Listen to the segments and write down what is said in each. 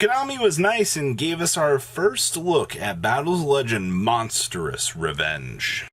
Konami was nice and gave us our first look at Battles Legend Monstrous Revenge.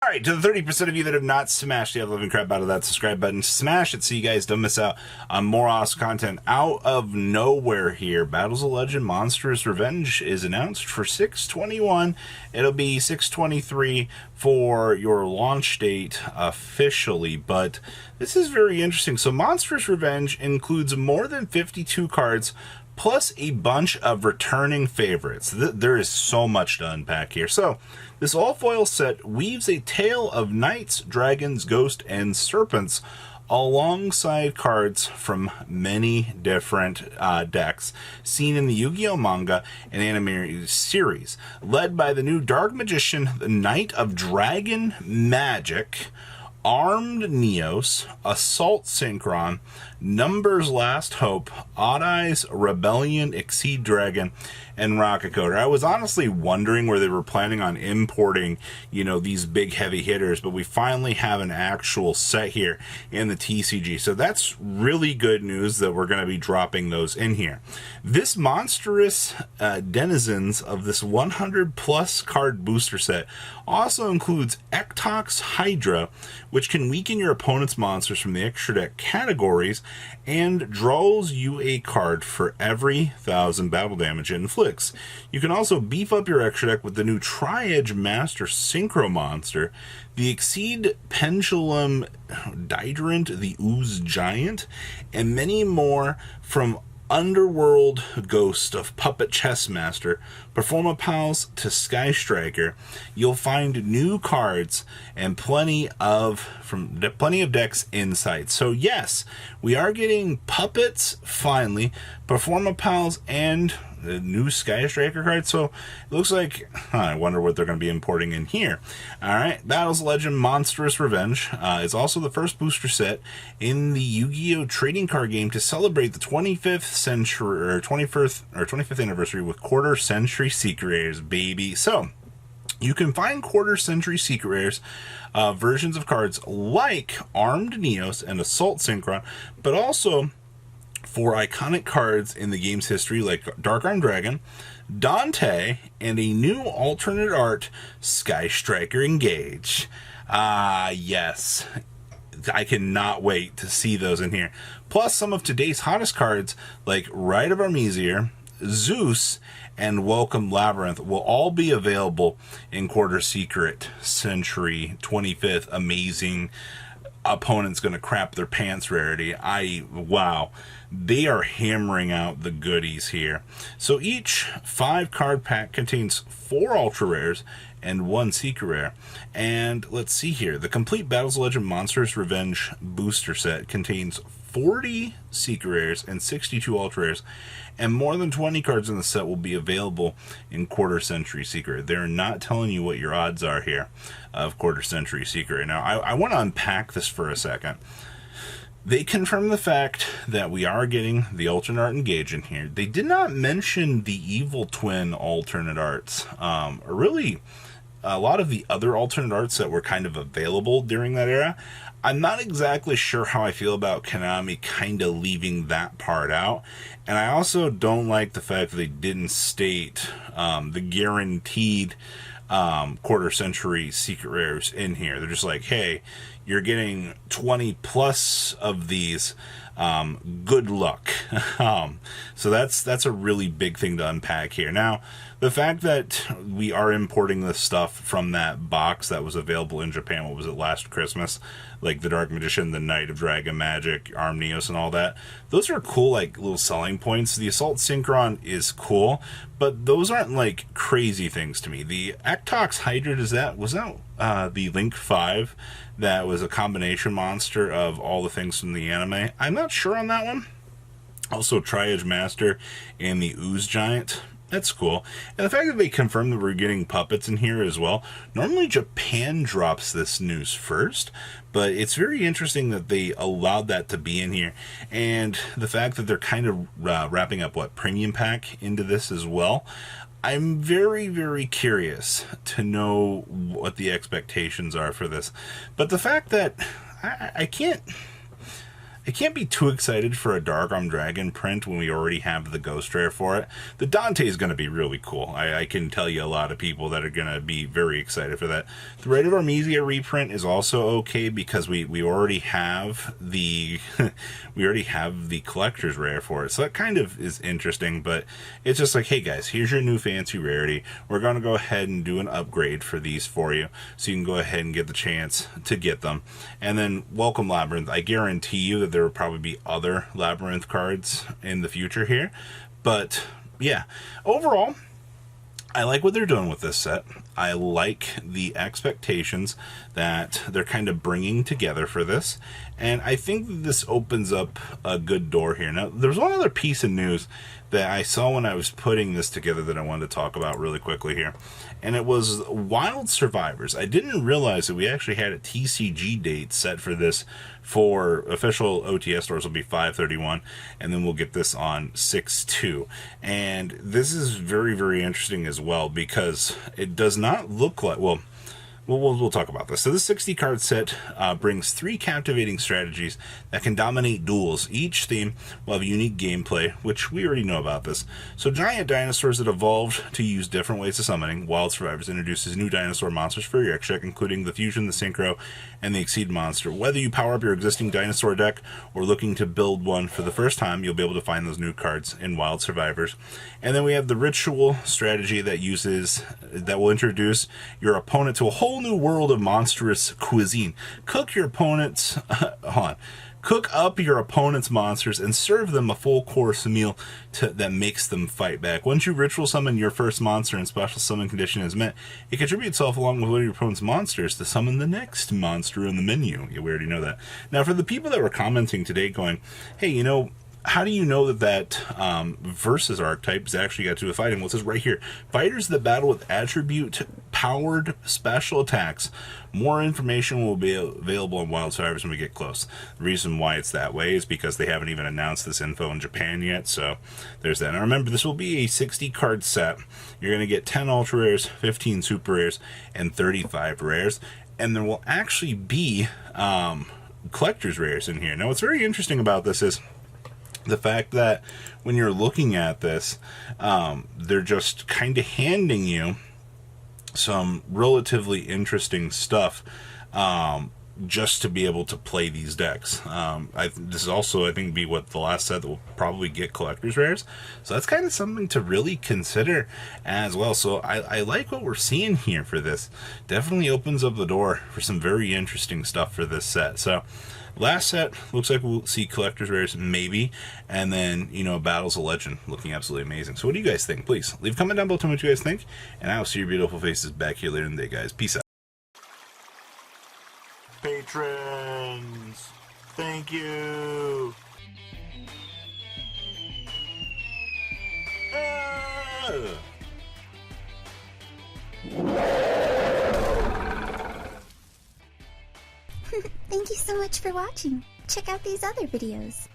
Alright, to the 30% of you that have not smashed the living crap out of that subscribe button, smash it so you guys don't miss out on more awesome content. Out of nowhere here, Battles of Legend Monstrous Revenge is announced for 6/21. It'll be 6/23 for your launch date officially, but this is very interesting. So Monstrous Revenge includes more than 52 cards plus a bunch of returning favorites. There is so much to unpack here. So, this all-foil set weaves a tale of knights, dragons, ghosts, and serpents alongside cards from many different decks seen in the Yu-Gi-Oh! Manga and anime series. Led by the new Dark Magician, the Knight of Dragon Magic, Armed Neos, Assault Synchron, Numbers Last Hope, Odd Eyes, Rebellion, Exceed Dragon, and Rocket Coder. I was honestly wondering where they were planning on importing, these big heavy hitters, but we finally have an actual set here in the TCG. So that's really good news that we're going to be dropping those in here. This monstrous denizens of this 100 plus card booster set also includes Ectox Hydra, which can weaken your opponent's monsters from the extra deck categories and draws you a card for every 1,000 battle damage it inflicts. You can also beef up your extra deck with the new Tri-Edge Master Synchro monster, the Exceed Pendulum Diderant, the Ooze Giant, and many more from Underworld Ghost of Puppet Chess Master, Performa Pals to Sky Striker. You'll find new cards and plenty of decks inside. So yes, we are getting puppets finally, Performa Pals, and the new Sky Striker card. So it looks like, I wonder what they're going to be importing in here. Alright, Battles Legend Monstrous Revenge is also the first booster set in the Yu-Gi-Oh! Trading card game to celebrate the 25th century, or 25th anniversary with Quarter Century Secret Rares, baby. So you can find Quarter Century Secret Rares versions of cards like Armed Neos and Assault Synchron, but also for iconic cards in the game's history like Dark Armed Dragon, Dante, and a new alternate art, Sky Striker Engage. Yes. I cannot wait to see those in here. Plus some of today's hottest cards like Rite of Armesier, Zeus, and Welcome Labyrinth will all be available in Quarter Secret Century 25th Amazing Opponent's Gonna Crap Their Pants rarity. Wow. They are hammering out the goodies here. So each 5 card pack contains 4 ultra rares and 1 secret rare. And let's see here. The complete Battles Legend Monstrous Revenge booster set contains 40 secret rares and 62 ultra rares, and more than 20 cards in the set will be available in Quarter Century Secret. They're not telling you what your odds are here of Quarter Century Secret. Now, I want to unpack this for a second. They confirm the fact that we are getting the alternate art Engage in here. They did not mention the Evil Twin alternate arts. Really, a lot of the other alternate arts that were kind of available during that era. I'm not exactly sure how I feel about Konami kind of leaving that part out. And I also don't like the fact that they didn't state the guaranteed Quarter Century Secret Rares in here. They're just like, hey, you're getting 20 plus of these. Good luck. So that's a really big thing to unpack here. Now, the fact that we are importing this stuff from that box that was available in Japan, what was it, last Christmas? Like the Dark Magician, the Knight of Dragon Magic, Armed Neos, and all that. Those are cool, like, little selling points. The Assault Synchron is cool, but those aren't, like, crazy things to me. The Ectox Hydra, was that the Link 5 that was a combination monster of all the things from the anime? I'm not sure on that one. Also, Tri-Edge Master and the Ooze Giant. That's cool. And the fact that they confirmed that we're getting puppets in here as well. Normally Japan drops this news first, but it's very interesting that they allowed that to be in here. And the fact that they're kind of wrapping up, premium pack into this as well. I'm very, very curious to know what the expectations are for this. But the fact that I can't... I can't be too excited for a Dark Arm Dragon print when we already have the Ghost Rare for it. The Dante is going to be really cool. I can tell you a lot of people that are going to be very excited for that. The Rated Armezia reprint is also okay because we already have the we already have the Collector's Rare for it. So that kind of is interesting, but it's just like, hey guys, here's your new fancy rarity. We're going to go ahead and do an upgrade for these for you, so you can go ahead and get the chance to get them. And then welcome Labyrinth. I guarantee you that there will probably be other Labyrinth cards in the future here, but yeah, overall I like what they're doing with this set. I like the expectations that they're kind of bringing together for this, and I think this opens up a good door here. Now, there's one other piece of news that I saw when I was putting this together that I wanted to talk about really quickly here, and it was Wild Survivors. I didn't realize that we actually had a TCG date set for this. For official OTS stores will be 5/31, and then we'll get this on 6/2. And this is very, very interesting as well, because it does not look like, well, we'll talk about this. So this 60 card set brings 3 captivating strategies that can dominate duels. Each theme will have unique gameplay, which we already know about this. So giant dinosaurs that evolved to use different ways of summoning. Wild Survivors introduces new dinosaur monsters for your extra deck, including the Fusion, the Synchro, and the Exceed monster. Whether you power up your existing dinosaur deck or looking to build one for the first time, you'll be able to find those new cards in Wild Survivors. And then we have the Ritual strategy that will introduce your opponent to a whole new world of monstrous cuisine. Cook up your opponent's monsters and serve them a full course meal that makes them fight back. Once you ritual summon your first monster and special summon condition is met, it contributes itself along with one of your opponent's monsters to summon the next monster in the menu. Yeah, we already know that. Now, for the people that were commenting today going, hey, you know, how do you know that versus archetypes actually got to do with fighting? Well, it says right here, fighters that battle with attribute-powered special attacks. More information will be available on Wild Survivors when we get close. The reason why it's that way is because they haven't even announced this info in Japan yet, so there's that. Now remember, this will be a 60-card set. You're going to get 10 Ultra Rares, 15 Super Rares, and 35 Rares, and there will actually be Collector's Rares in here. Now, what's very interesting about this is the fact that when you're looking at this, they're just kind of handing you some relatively interesting stuff just to be able to play these decks. This is also, I think, be what the last set that will probably get Collector's Rares. So that's kind of something to really consider as well. So I like what we're seeing here for this. Definitely opens up the door for some very interesting stuff for this set. So last set looks like we'll see Collector's Rares maybe, and then, you know, Battles of Legend looking absolutely amazing. So what do you guys think? Please leave a comment down below, tell me what you guys think, and I will see your beautiful faces back here later in the day, guys. Peace out. Patrons, thank you. Thank you so much for watching. Check out these other videos.